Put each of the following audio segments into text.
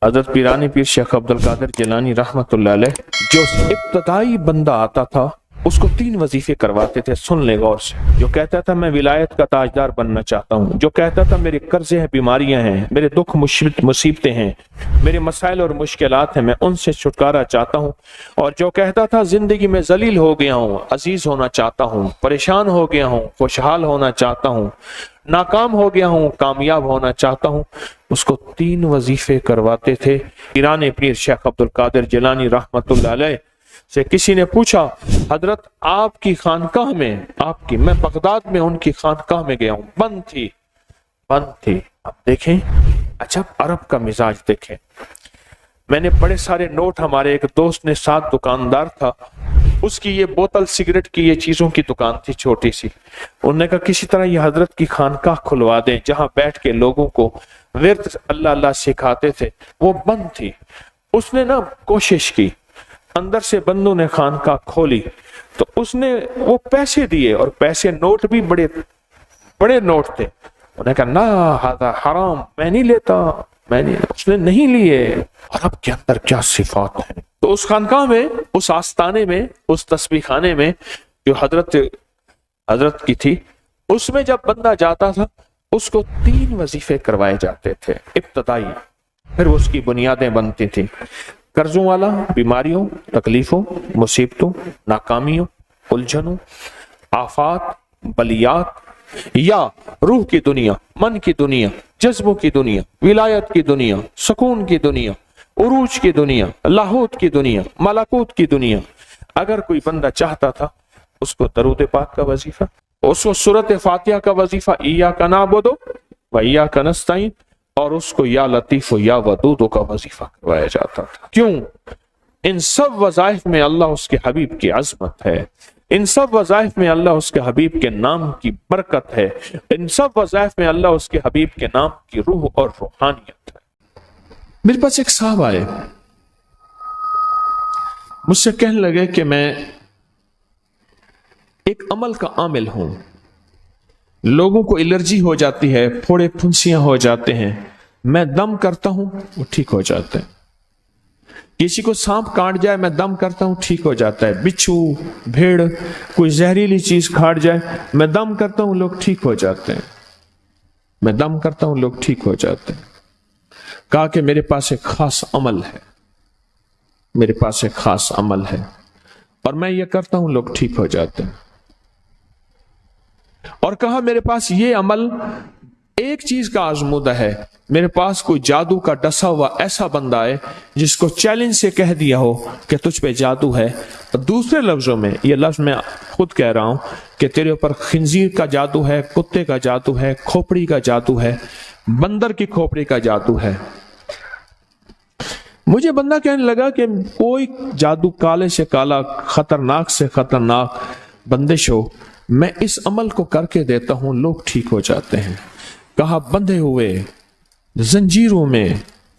حضرت پیرانی پیر شیخ عبدالقادر جیلانی رحمۃ اللہ علیہ جو ابتدائی بندہ آتا تھا اس کو 3 وظیفے کرواتے تھے. سن لے غور سے. جو کہتا تھا میں ولایت کا تاجدار بننا چاہتا ہوں، جو کہتا تھا میرے قرضے ہیں، بیماریاں ہیں، میرے دکھ مصیبتیں ہیں، میرے مسائل اور مشکلات ہیں، میں ان سے چھٹکارا چاہتا ہوں، اور جو کہتا تھا زندگی میں ذلیل ہو گیا ہوں، عزیز ہونا چاہتا ہوں، پریشان ہو گیا ہوں، خوشحال ہونا چاہتا ہوں، ناکام ہو گیا ہوں، کامیاب ہونا چاہتا ہوں، اس کو 3 وظیفے کرواتے تھے. پیرانی پیر شیخ عبدالقادر جیلانی رحمۃ اللہ علیہ سے کسی نے پوچھا حضرت آپ کی خانقاہ میں، میں بغداد میں ان کی خانقاہ میں گیا ہوں، بند تھی. اب دیکھیں اچھا عرب کا مزاج دیکھیں. میں نے بڑے سارے نوٹ، ہمارے ایک دوست نے 7 دکاندار تھا، اس کی یہ بوتل سگریٹ کی یہ چیزوں کی دکان تھی چھوٹی سی. انہوں نے کہا کسی طرح یہ حضرت کی خانقاہ کھلوا دیں جہاں بیٹھ کے لوگوں کو ورد اللہ اللہ سکھاتے تھے. وہ بند تھی. اس نے نا کوشش کی، اندر سے بندوں نے خانقاہ کھولی تو اس نے وہ پیسے دیے، اور پیسے نوٹ بھی بڑے بڑے نوٹ تھے. انہوں نے کہا نا ہذا حرام، میں نہیں لیتا، اس نے نہیں لیے. عرب کے اندر کیا صفات ہیں. تو اس خانقاہ میں، اس آستانے میں، اس تسبیح خانے میں جو حضرت کی تھی، اس میں جب بندہ جاتا تھا اس کو 3 وظیفے کروائے جاتے تھے ابتدائی. پھر اس کی بنیادیں بنتی تھیں. قرضوں والا، بیماریوں، تکلیفوں، مصیبتوں، ناکامیوں، الجھنوں، آفات، بلیات، یا روح کی دنیا، من کی دنیا، جذبوں کی دنیا، ولایت کی دنیا، سکون کی دنیا، عروج کی دنیا، لاہوت کی دنیا، ملکوت کی دنیا. اگر کوئی بندہ چاہتا تھا اس کو درود پاک کا وظیفہ، اس کو سورۃ فاتحہ کا وظیفہ ایاک نعبد و ایاک نستعین، اور اس کو یا لطیف و یا ودود کا وظیفہ کروایا جاتا تھا. کیوں؟ ان سب وظائف میں اللہ اس کے حبیب کی عظمت ہے، ان سب وظائف میں اللہ اس کے حبیب کے نام کی برکت ہے، ان سب وظائف میں اللہ اس کے حبیب کے نام کی روح اور روحانیت ہے. میرے پاس ایک صاحب آئے، مجھ سے کہنے لگے کہ میں ایک عمل کا عامل ہوں، لوگوں کو الرجی ہو جاتی ہے، پھوڑے پھنسیاں ہو جاتے ہیں، میں دم کرتا ہوں وہ ٹھیک ہو جاتے ہیں. کسی کو سانپ کاٹ جائے میں دم کرتا ہوں ٹھیک ہو جاتا ہے. بچھو، بھیڑ، کوئی زہریلی چیز کاٹ جائے میں دم کرتا ہوں لوگ ٹھیک ہو جاتے ہیں، میں دم کرتا ہوں لوگ ٹھیک ہو جاتے ہیں. کہا کہ میرے پاس ایک خاص عمل ہے، میرے پاس ایک خاص عمل ہے، اور میں یہ کرتا ہوں لوگ ٹھیک ہو جاتے ہیں. اور کہا میرے پاس یہ عمل ایک چیز کا آزمودہ ہے، میرے پاس کوئی جادو کا ڈسا ہوا ایسا بندہ ہے جس کو چیلنج سے کہہ دیا ہو کہ تجھ پہ جادو ہے. دوسرے لفظوں میں یہ لفظ میں خود کہہ رہا ہوں کہ تیرے اوپر خنزیر کا جادو ہے، کتے کا جادو ہے، کھوپڑی کا جادو ہے، بندر کی کھوپڑی کا جادو ہے. مجھے بندہ کہنے لگا کہ کوئی جادو کالے سے کالا، خطرناک سے خطرناک بندش ہو، میں اس عمل کو کر کے دیتا ہوں لوگ ٹھیک ہو جاتے ہیں. کہا بندھے ہوئے، زنجیروں میں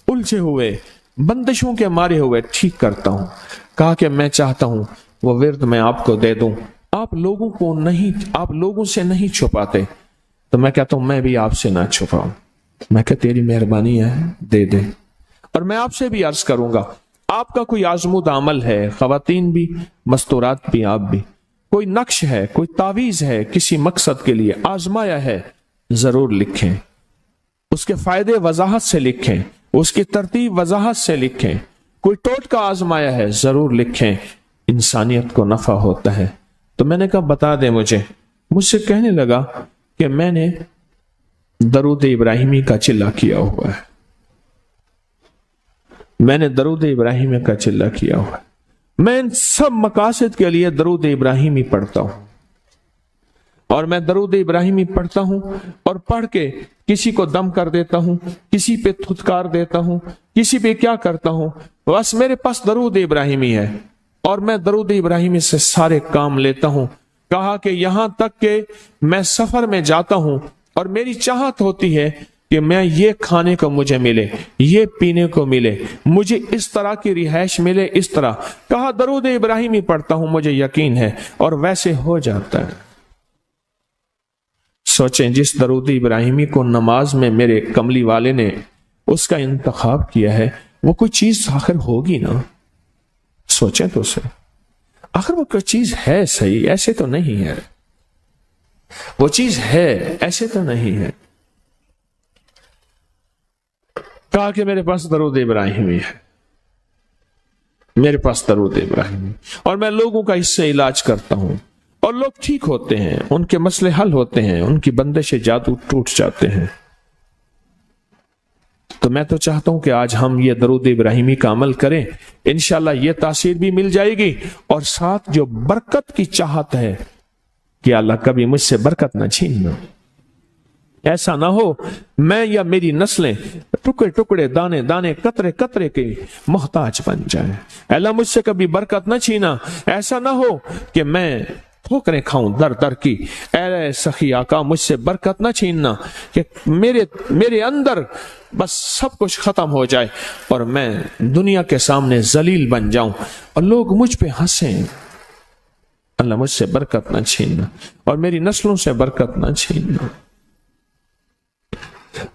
الجھے ہوئے، بندشوں کے مارے ہوئے ٹھیک کرتا ہوں. کہا کہ میں چاہتا ہوں وہ ورد میں آپ کو دے دوں، آپ لوگوں سے نہیں چھپاتے. تو میں کہتا ہوں میں بھی آپ سے نہ چھپاؤں. میں کہ تیری مہربانی ہے دے دے. اور میں آپ سے بھی عرض کروں گا آپ کا کوئی آزمودہ عمل ہے، خواتین بھی، مستورات بھی، آپ بھی، کوئی نقش ہے، کوئی تعویذ ہے، کسی مقصد کے لیے آزمایا ہے، ضرور لکھیں. اس کے فائدے وضاحت سے لکھیں، اس کی ترتیب وضاحت سے لکھیں. کوئی ٹوٹکا آزمایا ہے ضرور لکھیں، انسانیت کو نفع ہوتا ہے. تو میں نے کہا بتا دیں مجھ سے کہنے لگا کہ میں نے درود ابراہیمی کا چلہ کیا ہوا ہے، میں نے درود ابراہیمی کا چلہ کیا ہوا ہے، میں ان سب مقاصد کے لیے درود ابراہیمی پڑھتا ہوں، اور میں درود ابراہیمی پڑھتا ہوں اور پڑھ کے کسی کو دم کر دیتا ہوں، کسی پہ تھتکار دیتا ہوں، کسی پہ کیا کرتا ہوں، بس میرے پاس درود ابراہیمی ہے اور میں درود ابراہیمی سے سارے کام لیتا ہوں. کہا کہ یہاں تک کہ میں سفر میں جاتا ہوں اور میری چاہت ہوتی ہے کہ میں یہ کھانے کو مجھے ملے، یہ پینے کو ملے، مجھے اس طرح کی رہائش ملے، اس طرح. کہا درود ابراہیمی پڑھتا ہوں مجھے یقین ہے، اور ویسے ہو جاتا ہے. سوچیں جس درود ابراہیمی کو نماز میں میرے کملی والے نے اس کا انتخاب کیا ہے، वो कोई चीज आखिर होगी ना, सोचें तो सही, आखिर वो कोई चीज है सही, ऐसे तो नहीं है, वो चीज है ऐसे तो नहीं है। कहा कि मेरे पास दरूद इब्राहिमी है, मेरे पास दरूद इब्राहिमी, और मैं लोगों का इससे इलाज करता हूं और लोग ठीक होते हैं, उनके मसले हल होते हैं, उनकी बंदिशें जादू टूट जाते हैं। तो मैं तो चाहता हूं कि आज हम ये दरूद इब्राहिमी का अमल करें, इंशाल्लाह ये तासीर भी मिल जाएगी, और साथ जो बरकत की चाहत है कि अल्लाह कभी मुझसे बरकत ना छीनना। ऐसा ना हो मैं या मेरी नस्लें टुकड़े टुकड़े दाने दाने कतरे कतरे के मोहताज बन जाए। अल्लाह मुझसे कभी बरकत ना छीना। ऐसा ना हो कि मैं ठोकरें खाऊं दर दर की। ऐ सखी आका मुझसे बरकत ना छीनना कि मेरे अंदर बस सब कुछ खत्म हो जाए और मैं दुनिया के सामने जलील बन जाऊं और लोग मुझ पे हंसें। अल्लाह मुझसे बरकत ना छीनना और मेरी नस्लों से बरकत ना छीनना।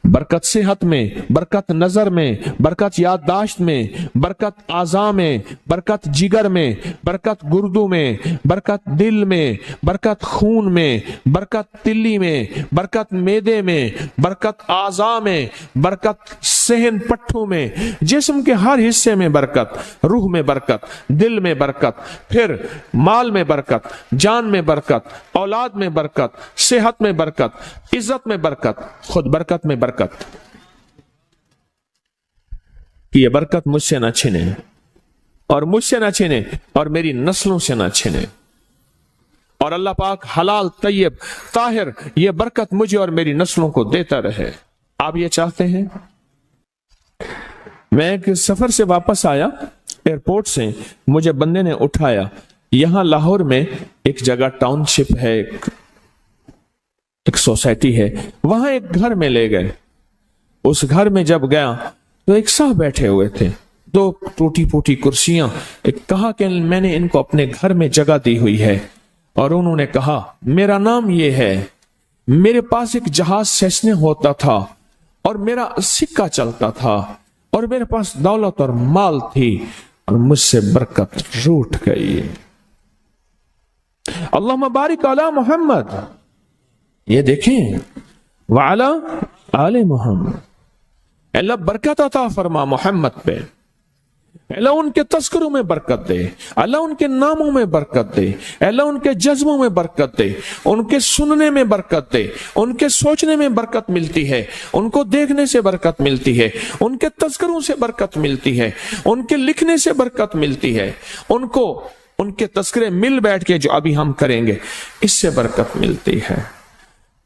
बरकत सेहत में, बरकत नजर में, बरकत याददाश्त में, बरकत आज़ा में, बरकत जिगर में, बरकत गुर्दों में, बरकत दिल में, बरकत खून में, बरकत तिल्ली में, बरकत मेदे में, बरकत आज़ा में, बरकत सहन पट्टों में, जिस्म के हर हिस्से में बरकत, रूह में बरकत, दिल में बरकत, फिर माल में बरकत, जान में बरकत, औलाद में बरकत, सेहत में बरकत, इज्जत में बरकत, खुद बरकत में बरकत। कि ये बरकत मुझसे ना छिने और मुझसे ना छिने और मेरी नस्लों से ना छिने, और अल्लाह पाक हलाल तैयब ताहिर ये बरकत मुझे और मेरी नस्लों को देता रहे। आप ये चाहते हैं? मैं एक सफर से वापस आया, एयरपोर्ट से मुझे बंदे ने उठाया। यहां लाहौर में एक जगह टाउनशिप है, एक सोसाइटी है, वहां एक घर में ले गए। उस घर में जब गया तो एक साहब बैठे हुए थे, दो टूटी फूटी कुर्सियां। एक कहा कि मैंने इनको अपने घर में जगह दी हुई है, और उन्होंने कहा मेरा नाम ये है, मेरे पास एक जहाज सेस्ने होता था और मेरा सिक्का चलता था और मेरे पास दौलत और माल थी और मुझसे बरकत रूठ गई। अल्लाहुम्मा बारिक अला मोहम्मद, ये देखें, वाला आले मोहम्मद। अल्लाह बरकत अता फरमा मोहम्मद पे, अल्लाह उनके तस्करों में बरकत दे, अल्लाह उनके नामों में बरकत दे, अल्लाह उनके जज्बों में बरकत दे, उनके सुनने में बरकत दे, उनके सोचने में बरकत मिलती है, उनको देखने से बरकत मिलती है, उनके तस्करों से बरकत मिलती है, उनके लिखने से बरकत मिलती है, उनको उनके तस्करे मिल बैठ के जो अभी हम करेंगे इससे बरकत मिलती है।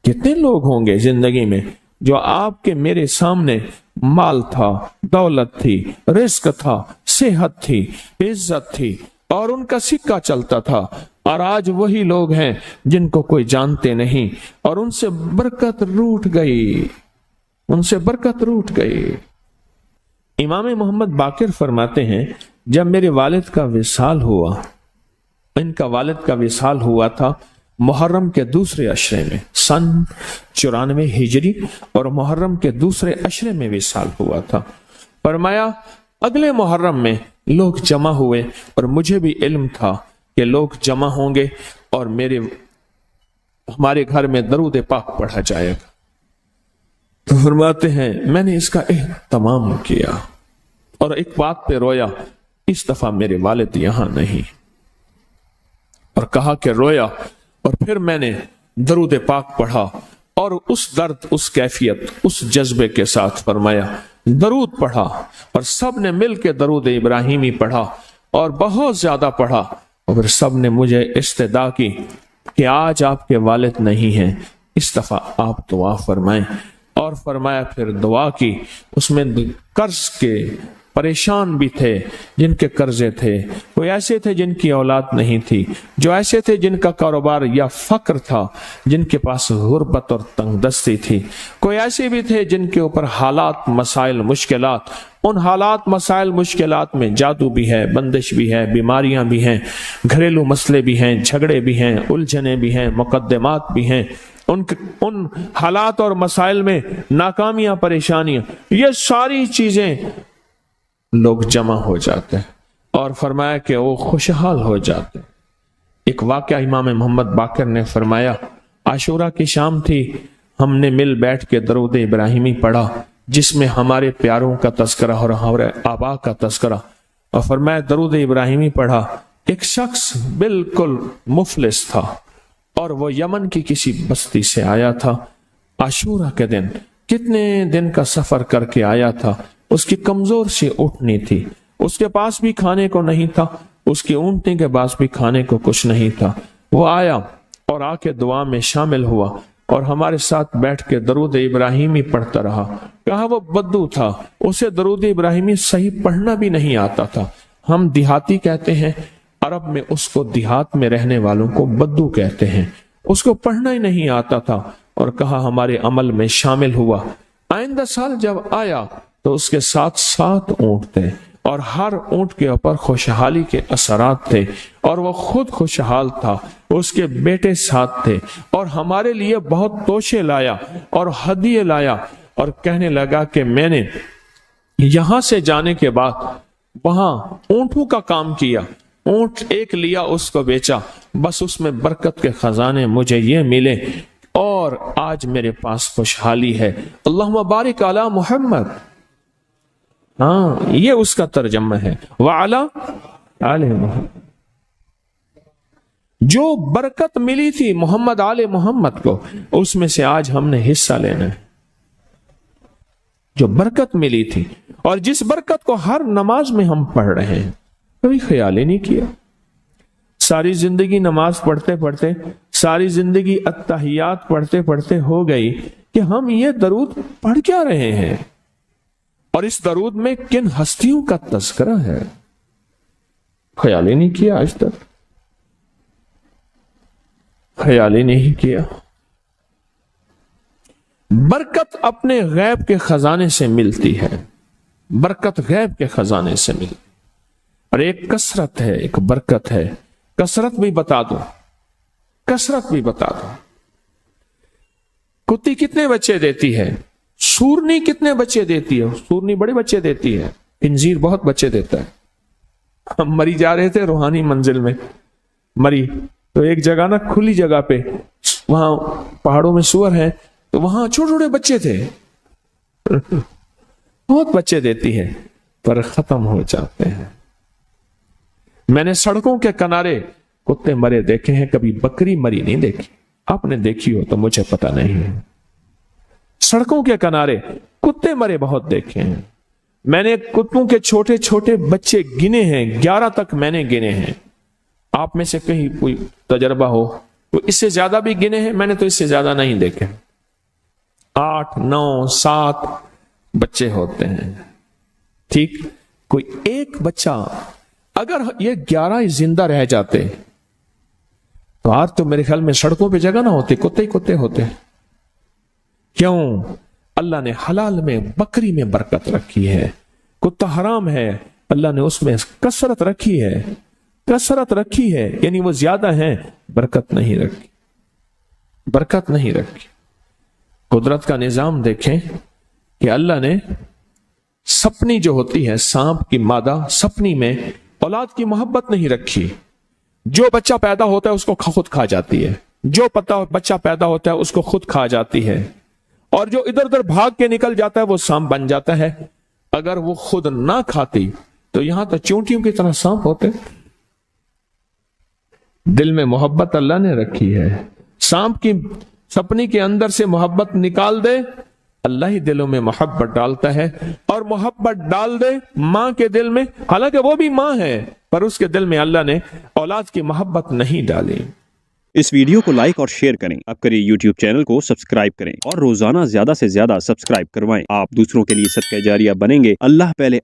कितने लोग होंगे जिंदगी में जो आपके मेरे सामने माल था, दौलत थी, रिस्क था, सेहत थी, इज्जत थी और उनका सिक्का चलता था, और आज वही लोग हैं जिनको कोई जानते नहीं और उनसे बरकत रूठ गई, उनसे बरकत रूठ गई। इमाम मोहम्मद बाकिर फरमाते हैं, जब मेरे वालिद का विसाल हुआ, इनका वालिद का विसाल हुआ था मुहर्रम के दूसरे अशरे में, सन 94 हिजरी, और मुहर्रम के दूसरे अशरे में विसाल हुआ था। फरमाया अगले मुहर्रम में लोग जमा हुए और मुझे भी इल्म था कि लोग जमा होंगे और हमारे घर में दरूद पाक पढ़ा जाएगा। तो फरमाते हैं मैंने इसका एहतमाम किया और एक बात पे रोया, इस दफा मेरे वालिद यहां नहीं, और कहा कि रोया, और फिर मैंने दरूद पाक पढ़ा और उस दर्द, उस कैफियत, उस जज्बे के साथ फरमाया दरूद पढ़ा, और सब ने मिल के दरूद इब्राहिमी पढ़ा और बहुत ज्यादा पढ़ा, और फिर सब ने मुझे इस्तदा की कि आज आपके वालिद नहीं हैं, इस दफा आप दुआ फरमाएं। और फरमाया फिर दुआ की, उसमें कर्ज के परेशान भी थे जिनके कर्जे थे, कोई ऐसे थे जिनकी औलाद नहीं थी, जो ऐसे थे जिनका कारोबार या फक्र था, जिनके पास गुर्बत और तंगदस्ती थी, कोई ऐसे भी थे जिनके ऊपर हालात मसाइल मुश्किलात, उन हालात मसाइल मुश्किलात में जादू भी है, बंदिश भी है, बीमारियां भी हैं, घरेलू मसले भी हैं, झगड़े भी हैं, उलझने भी हैं, मुकद्दमात भी हैं, उन हालात और मसाइल में नाकामियां, परेशानियां, ये सारी चीजें लोग जमा हो जाते हैं और फरमाया कि वो खुशहाल हो जाते। एक वाक़या इमाम मोहम्मद बाकर ने फरमाया, आशूरा की शाम थी, हमने मिल बैठ के दरूद इब्राहिमी पढ़ा जिसमें हमारे प्यारों का तस्करा और हमारे आबा का तस्करा। और फरमाया दरूद इब्राहिमी पढ़ा, एक शख्स बिल्कुल मुफलिस था और वो यमन की किसी बस्ती से आया था। आशूरा के दिन कितने दिन का सफर करके आया था, उसकी कमजोर सी ऊँटनी थी, उसके पास भी खाने को नहीं था, उसकी ऊँटनी के पास भी खाने को कुछ नहीं था। वो आया और आके दुआ में शामिल हुआ और हमारे साथ बैठ के दरूद इब्राहिमी पढ़ता रहा। कहा वो बद्दू था, उसे दरूद इब्राहिमी सही पढ़ना भी नहीं आता था। हम देहाती कहते हैं, अरब में उसको देहात में रहने वालों को बद्दू कहते हैं। उसको पढ़ना ही नहीं आता था और कहा हमारे अमल में शामिल हुआ। आइंदा साल जब आया तो उसके साथ 7 ऊँट थे और हर ऊँट के ऊपर खुशहाली के असरात थे और वो खुद खुशहाल था, उसके बेटे साथ थे और हमारे लिए बहुत तोशे लाया और हदिये लाया और कहने लगा कि मैंने यहां से जाने के बाद वहां ऊँटों का काम किया, ऊँट एक लिया उसको बेचा, बस उसमें बरकत के खजाने मुझे ये मिले और आज मेरे पास खुशहाली है। अल्लाहुम्मा बारिक अला मुहम्मद। हाँ, ये उसका तर्जमा है, वाला आले मोहम्मद। जो बरकत मिली थी मोहम्मद आले मोहम्मद को, उसमें से आज हमने हिस्सा लेना है। जो बरकत मिली थी और जिस बरकत को हर नमाज में हम पढ़ रहे हैं, कभी ख्याल ही नहीं किया। सारी जिंदगी नमाज पढ़ते पढ़ते, सारी जिंदगी अत्तहियात पढ़ते पढ़ते हो गई कि हम ये दरूद पढ़ क्या रहे हैं और इस दरूद में किन हस्तियों का तज़किरा है, ख्याल ही नहीं किया। आज तक ख्याल ही नहीं किया। बरकत अपने गैब के खजाने से मिलती है, बरकत गैब के खजाने से मिलती। और एक कसरत है, एक बरकत है। कसरत भी बता दो, कसरत भी बता दो। कुत्ती कितने बच्चे देती है? सूरनी कितने बच्चे देती है? सूरनी बड़े बच्चे देती है, खिंजीर बहुत बच्चे देता है। हम मरी जा रहे थे रूहानी मंजिल में, मरी तो एक जगह ना खुली जगह पे, वहां पहाड़ों में सूअर है, तो वहां छोटे छोटे बच्चे थे, बहुत बच्चे देती है पर खत्म हो जाते हैं। मैंने सड़कों के किनारे कुत्ते मरे देखे हैं, कभी बकरी मरी नहीं देखी। आपने देखी हो तो मुझे पता नहीं है। सड़कों के किनारे कुत्ते मरे बहुत देखे हैं। मैंने कुत्तों के छोटे छोटे बच्चे गिने हैं, 11 तक मैंने गिने हैं। आप में से कहीं कोई तजर्बा हो तो इससे ज्यादा भी गिने हैं, मैंने तो इससे ज्यादा नहीं देखे। 8, 9, 7 बच्चे होते हैं। ठीक, कोई एक बच्चा, अगर ये 11 जिंदा रह जाते तो आज तो मेरे ख्याल में सड़कों पे जगह ना होती, कुत्ते ही कुत्ते होते। क्यों? अल्लाह ने हलाल में, बकरी में बरकत रखी है। कुत्ता हराम है, अल्लाह ने उसमें कसरत रखी है, कसरत रखी है, यानी वो ज्यादा है, बरकत नहीं रखी, बरकत नहीं रखी। कुदरत का निजाम देखें कि अल्लाह ने सपनी जो होती है, सांप की मादा सपनी में औलाद की मोहब्बत नहीं रखी। जो बच्चा पैदा होता है उसको खुद खा जाती है, जो बच्चा पैदा होता है उसको खुद खा जाती है, और जो इधर उधर भाग के निकल जाता है वो सांप बन जाता है। अगर वो खुद ना खाती तो यहां तो चूंटियों की तरह सांप होते। दिल में मोहब्बत अल्लाह ने रखी है। सांप की सपनी के अंदर से मोहब्बत निकाल दे, अल्लाह ही दिलों में मोहब्बत डालता है। और मोहब्बत डाल दे मां के दिल में, हालांकि वो भी मां है, पर उसके दिल में अल्लाह ने औलाद की मोहब्बत नहीं डाली। इस वीडियो को लाइक और शेयर करें। अब करिए यूट्यूब चैनल को सब्सक्राइब करें और रोजाना ज्यादा से ज्यादा सब्सक्राइब करवाएं। आप दूसरों के लिए सदका जारिया बनेंगे। अल्लाह पहले